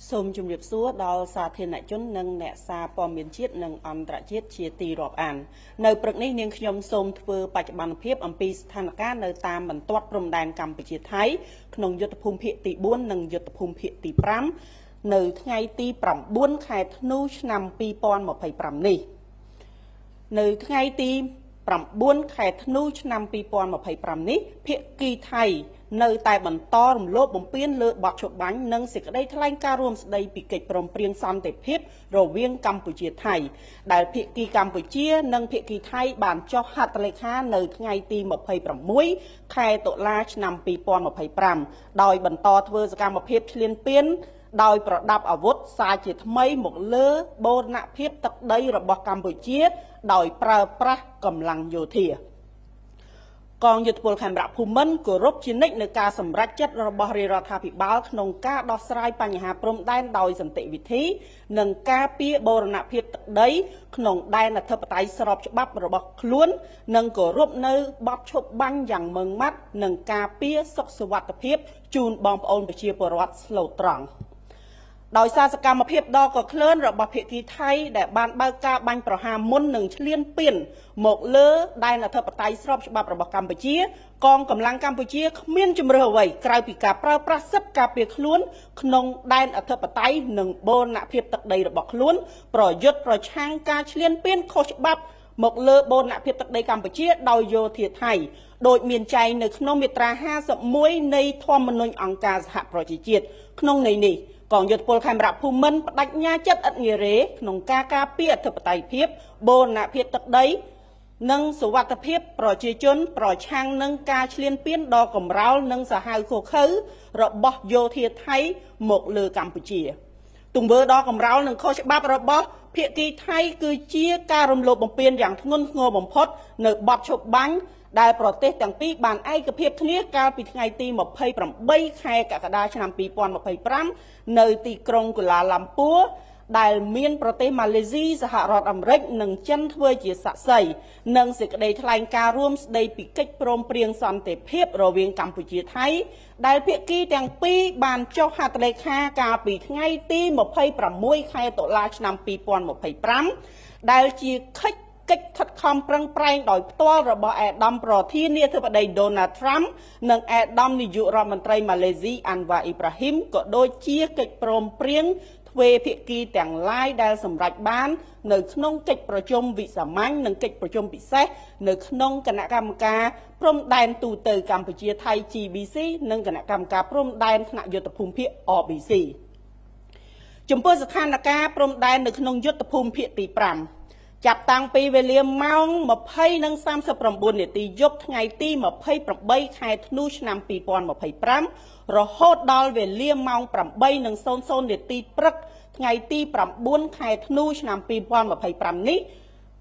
សូមជម្រាបសួរដល់សាធារណជននិងអ្នកសារព័ត៌មានជាតិនិងអន្តរជាតិជាទីរាប់អាននៅព្រឹកនេះនាងខ្ញុំសូមធ្វើបច្ចុប្បន្នភាពអំពីស្ថានភាពនៅតាមបន្ទាត់ព្រំដែនកម្ពុជាថៃក្នុងយុទ្ធភូមិភាគទី4និងយុទ្ធភូមិភាគទី5នៅថ្ងៃទី9ខែធ្នូឆ្នាំ2025នេះនៅថ្ងៃទី9ខែធ្នូឆ្នាំ2025នេះភាគីថៃនៅតែបន្តរំលោភបំពានលើបទច្បាញ់និងសេចក្តីថ្លែងការណ៍រួមស្តីពីកិច្ចព្រមព្រៀងសន្តិភាពរវាងកម្ពុជាថៃដែលភាគីកម្ពុជានិងភាគីថៃបានចុះហត្ថលេខានៅថ្ងៃទី26ខែតុលាឆ្នាំ2025ដោយបន្តធ្វើសកម្មភាពឈ្លានពានដោយប្រដាប់អាវុធសារជាថ្មីមកលើបូរណភាពទឹកដីរបស់កម្ពុជាដោយប្រើប្រាស់កម្លាំងយោធាកងយុទ្ធពលខេមរៈភូមិន្ទគោរពជានិច្ចនៅការសម្រេចចិត្តរបស់រាជរដ្ឋាភិបាលក្នុងការដោះស្រាយបញ្ហាព្រំដែនដោយសន្តិវិធីនិងការពារបូរណភាពទឹកដីក្នុងដែនអធិបតេយ្យស្របច្បាប់របស់ខ្លួននិងគោរពនៅបទឈប់បាញ់យ៉ាងម៉ឺងម៉ាត់និងការពារសុខសុវត្ថិភាពជូនបងប្អូនប្រជាពលរដ្ឋស្លូតត្រង់ដោយសារសកម្មភាពដ៏កក្លឿនរបស់ភាគីថៃដែលបានបើកការបាញ់ប្រហារមុននឹងឈ្លានពានមកលើដែនអធិបតេយ្យស្របច្បាប់របស់កម្ពុជាកងកម្លាំងកម្ពុជាគ្មានជំរឿអ្វីក្រៅពីការប្រើប្រាស់សិទ្ធិការពារខ្លួនក្នុងដែនអធិបតេយ្យនិងបូរណភាពទឹកដីរបស់ខ្លួនប្រយុទ្ធប្រឆាំងការឈ្លានពានខុសច្បាប់មកលើបូរណភាពទឹកដីកម្ពុជាដោយយោធាថៃដោយមានចែងនៅក្នុងមាត្រា51នៃធម្មនុញ្ញអង្គការសហប្រជាជាតិក្នុងន័យនេះកងយុទ្ធពលខេមរៈភូមិន្ទបដិញ្ញាចិត្តឥតងារេក្នុងការការពារអធិបតេយ្យភាពបូរណភាពទឹកដីនិងសុវត្ថិភាពប្រជាជនប្រឆាំងនឹងការឈ្លានពានដ៏កម្រោលនិងសាហាវឃោរឃៅរបស់យោធាថៃមកលើកម្ពុជាទង្វើដ៏កម្រោលនិងខុសច្បាប់របស់ភាគីថៃគឺជាការរំលោភបំពានយ៉ាងធ្ងន់ធ្ងរបំផុតនៅបទឈប់បាញ់ដែលប្រទេសទាំងពីរបានឯកភាពគ្នាកាលពីថ្ងៃទី28ខែកក្កដាឆ្នាំ2025នៅទីក្រុងកូឡាឡាំពួរដែលមានប្រទេសម៉ាឡេស៊ីសហរដ្ឋអាមេរិកនិងចិនធ្វើជាសាក្សីនិងសេចក្តីថ្លែងការណ៍រួមស្តីពីកិច្ចព្រមព្រៀងសន្តិភាពរវាងកម្ពុជាថៃដែលភាគីទាំងពីរបានចុះហត្ថលេខាកាលពីថ្ងៃទី26ខែតុលាឆ្នាំ2025ដែលជាកិច្ចខិតខំប្រឹងប្រែងដោយផ្ទាល់របស់ឯកឧត្តមប្រធានាធិបតី Donald Trump និងឯកឧត្តមនាយករដ្ឋមន្ត្រីម៉ាឡេស៊ី Anwar Ibrahim ក៏ដូចជាកិច្ចព្រមព្រៀងទ្វេភាគីទាំងឡាយដែលសម្រេចបាននៅក្នុងកិច្ចប្រជុំវិសាមញ្ញនិងកិច្ចប្រជុំពិសេសនៅក្នុងគណៈកម្មការព្រំដែនទូទៅកម្ពុជាថៃ GBC និងគណៈកម្មការព្រំដែនថ្នាក់យុទ្ធភូមិភាគ RBC ចំពោះស្ថានភាពព្រំដែននៅក្នុងយុទ្ធភូមិភាគទី5ចាប់តាំងពីវេលាម៉ោង20:39នាទីយប់ថ្ងៃទី28ខែធ្នូឆ្នាំ2025រហូតដល់វេលាម៉ោង8:00នាទីព្រឹកថ្ងៃទី9ខែធ្នូឆ្នាំ2025នេះ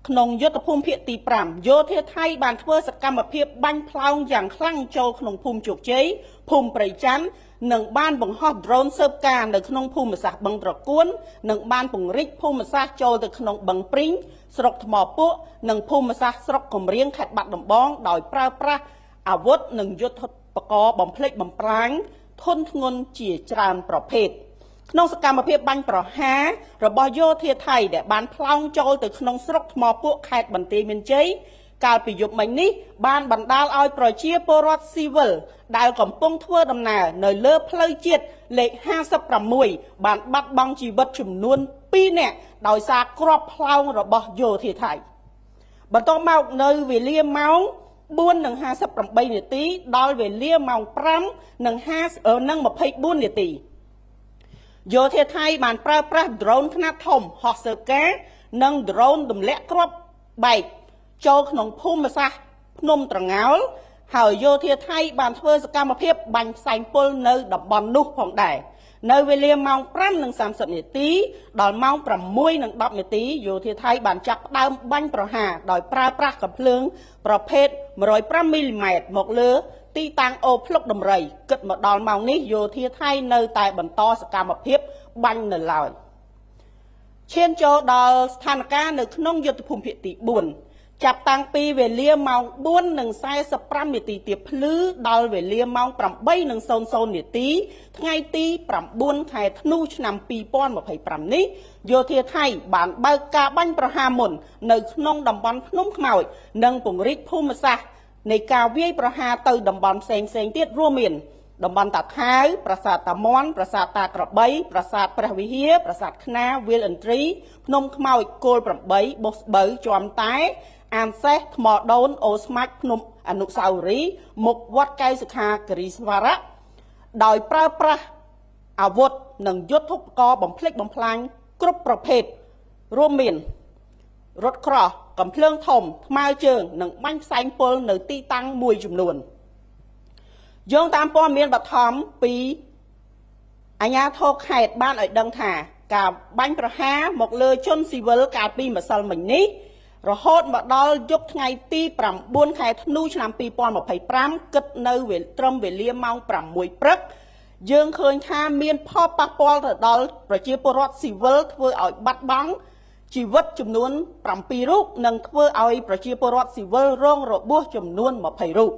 ក្នុងយុទ្ធភូមិភាគទី5យោធាថៃបានធ្វើសកម្មភាពបាញ់ផ្លោងយ៉ាងខ្លាំងចូលក្នុងភូមិជោគជ័យភូមិព្រៃច័ន្ទនិងបានបង្ហោះ drone ស៊ើបការនៅក្នុងភូមិសាស្ត្របឹងត្រកួននិងបានពង្រីកភូមិសាស្ត្រចូលទៅក្នុងបឹងព្រីងស្រុកថ្មពួកនិងភូមិសាស្ត្រស្រុកកំរៀងខេត្តបាត់ដំបងដោយប្រើប្រាស់អាវុធនិងយុទ្ធបកបំផ្លិចបំផ្លាញធនធ្ងន់ជាច្រើនប្រភេទក្នុងសកម្មភាពបាញ់ប្រហាររបស់យោធាថៃដែលបានផ្លោងចូលទៅក្នុងស្រុកថ្មពួកខេត្តបន្ទាយមានជ័យកាលពីយប់មិញនេះបានបណ្ដាលឲ្យប្រជាពលរដ្ឋស៊ីវិលដែលកំពុងធ្វើដំណើរនៅលើផ្លូវជាតិលេខ56បានបាត់បង់ជីវិតចំនួន2នាក់ដោយសារគ្រាប់ផ្លោងរបស់យោធាថៃបន្ទាប់មកនៅវេលាម៉ោង4:58នាទីដល់វេលាម៉ោង5:24នាទីយោធាថៃបានប្រើប្រាស់ drone ខ្នាតធំហោះស៊ើបការនិង drone ទម្លាក់គ្រាប់បែកចូលក្នុងភូមិសាស្ត្រភ្នំត្រងោលហើយយោធាថៃបានធ្វើសកម្មភាពបាញ់ផ្សែងពុលនៅតំបន់នោះផងដែរនៅវេលាម៉ោង5:30នាទីដល់ម៉ោង6:10នាទីយោធាថៃបានចាប់ផ្ដើមបាញ់ប្រហារដោយប្រើប្រាស់កាំភ្លើងប្រភេទ105មីលីម៉ែត្រមកលើទីតាំងអូភ្លុកដំរីគិតមកដល់ម៉ោងនេះយោធាថៃនៅតែបន្តសកម្មភាពបាញ់នៅឡើយឈានចូលដល់ស្ថានភាពនៅក្នុងយុទ្ធភូមិភាគទី4 ចាប់តាំងពីវេលាម៉ោង 4:45 នាទីទៀតភ្លឺដល់វេលាម៉ោង 8:00 នាទីថ្ងៃទី 9 ខែធ្នូឆ្នាំ 2025 នេះយោធាថៃបានបើកការបាញ់ប្រហារមុននៅក្នុងតំបន់ភ្នំខ្មោចនិងពង្រីកភូមិសាស្ត្រនៃការវាយប្រហារទៅតំបន់ផ្សេងៗទៀតរួមមានតំបន់តាខៅប្រាសាទតាមាន់ប្រាសាទតាក្របីប្រាសាទព្រះវិហារប្រាសាទខ្នារវាលឥន្ទ្រីភ្នំខ្មោចគោល8បុស្បៅជាំតែអានសេះថ្មដូនអូស្មាច់ភ្នំអនុស្សាវរីយ៍មុខវត្តកែវសិក្ខាគិរីស្វារៈដោយប្រើប្រាស់អាវុធនិងយុទ្ធឧបករណ៍បំផ្លិចបំផ្លាញគ្រប់ប្រភេទរួមមានរថក្រោះកំភ្លើងធំថ្មើរជើងនិងបាញ់ផ្សែងពុលនៅទីតាំងមួយចំនួនយោងតាមព័ត៌មានបឋមពីអាជ្ញាធរខេត្តបានឲ្យដឹងថាការបាញ់ប្រហារមកលើជនស៊ីវិលកាលពីម្សិលមិញនេះរហូតមកដល់យប់ថ្ងៃទី 9 ខែធ្នូឆ្នាំ 2025 គិតនៅត្រឹមវេលាម៉ោង 6 ព្រឹកយើងឃើញថាមានផលប៉ះពាល់ទៅដល់ប្រជាពលរដ្ឋស៊ីវិលធ្វើឲ្យបាត់បង់ជីវិតចំនួន 7 រូបនិងធ្វើឲ្យប្រជាពលរដ្ឋស៊ីវិលរងរបួសចំនួន 20 រូប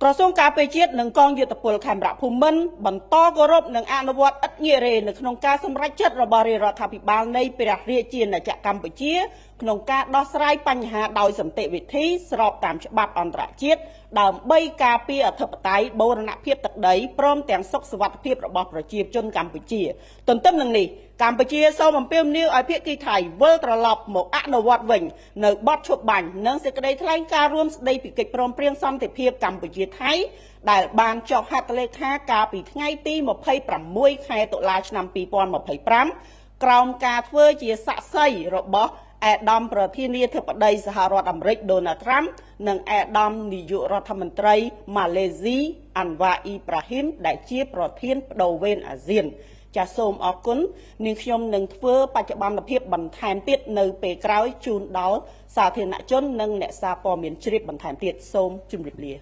ក្រសួងការពារជាតិនិងកងយោធពលខេមរៈភូមិន្ទបន្តគោរពនិងអនុវត្តឥតងាករេនៅក្នុងការសម្រេចចិត្តរបស់រាជរដ្ឋាភិបាលនៃព្រះរាជាណាចក្រកម្ពុជាក្នុងការដោះស្រាយបញ្ហាដោយសន្តិវិធីស្របតាមច្បាប់អន្តរជាតិដើម្បីការពារអធិបតេយ្យបូរណភាពទឹកដីព្រមទាំងសុខសុវត្ថិភាពរបស់ប្រជាជនកម្ពុជាទន្ទឹមនឹងនេះកម្ពុជាសូមអំពាវនាវឲ្យភាគីថៃវិលត្រឡប់មកអនុវត្តវិញនៅបទឈប់បាញ់និងសេចក្តីថ្លែងការណ៍រួមស្តីពីកិច្ចព្រមព្រៀងសន្តិភាពកម្ពុជាថៃដែលបានចុះហត្ថលេខាកាលពីថ្ងៃទី 26 ខែតុលាឆ្នាំ 2025 ក្រោមការធ្វើជាសាក្សីរបស់ឯកឧត្តមប្រធានាធិបតីសហរដ្ឋអាមេរិក Donald Trump និងឯកឧត្តមនាយករដ្ឋមន្ត្រីម៉ាឡេស៊ី Anwar Ibrahim ដែលជាប្រធានបដូវវេនអាស៊ានចាសសូមអរគុណនាងខ្ញុំនឹងធ្វើបច្ចុប្បន្នភាពបន្ថែមទៀតនៅពេលក្រោយជូនដល់សាធារណជននិងអ្នកសារព័ត៌មានជ្រាបបន្ថែមទៀតសូមជម្រាបលា